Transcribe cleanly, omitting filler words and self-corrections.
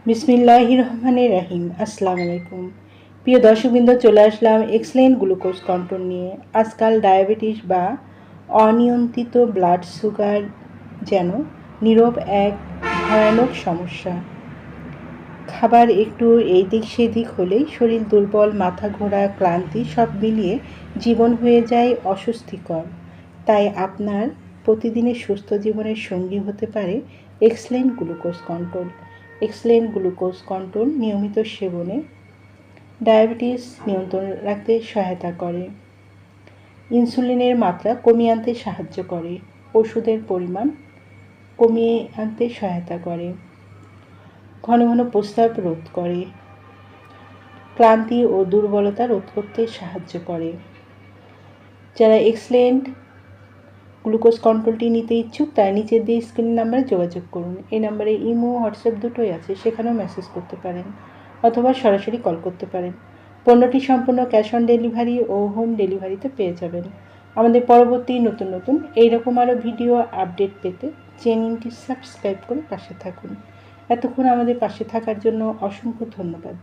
বিসমিল্লাহির রহমানির রহিম। আসসালামু আলাইকুম। প্রিয় দর্শকবৃন্দ, চলে আসলাম এক্সেলেন্ট গ্লুকোজ কন্ট্রোল নিয়ে। আজকাল ডায়াবেটিস বা অনিয়ন্ত্রিত ব্লাড সুগার যেন নীরব এক ভয়ানক সমস্যা। খাবার একটু এইদিক সেদিক হলেই শরীর দুর্বল, মাথা ঘোরা, ক্লান্তি সব মিলিয়ে জীবন হয়ে যায় অস্বস্তিকর। তাই আপনার প্রতিদিনের সুস্থ জীবনের সঙ্গী হতে পারে excellent glucose control. Excellent glucose control নিয়মিত সেবনে ডায়াবেটিস নিয়ন্ত্রণ রাখতে সহায়তা করে, ইনসুলিনের মাত্রা কমিয়ে আনতে সাহায্য করে, ওষুধের পরিমাণ কমিয়ে আনতে সহায়তা করে, ঘন ঘন প্রস্রাব রোধ করে, ক্লান্তি ও দুর্বলতা রোধ করতে সাহায্য করে। যারা এক্সেলেন্ট গ্লুকোজ কন্ট্রোলটি নিতে ইচ্ছুক তারা নিচের দিয়ে স্ক্রিন নাম্বারে যোগাযোগ করুন। এই নাম্বারে ইমো, হোয়াটসঅ্যাপ দুটোই আছে, সেখানেও মেসেজ করতে পারেন অথবা সরাসরি কল করতে পারেন। পণ্যটি সম্পূর্ণ ক্যাশ অন ডেলিভারি ও হোম ডেলিভারিতে পেয়ে যাবেন। আমাদের পরবর্তী নতুন নতুন এইরকম আরও ভিডিও আপডেট পেতে চ্যানেলটি সাবস্ক্রাইব করে পাশে থাকুন। এতক্ষণ আমাদের পাশে থাকার জন্য অসংখ্য ধন্যবাদ।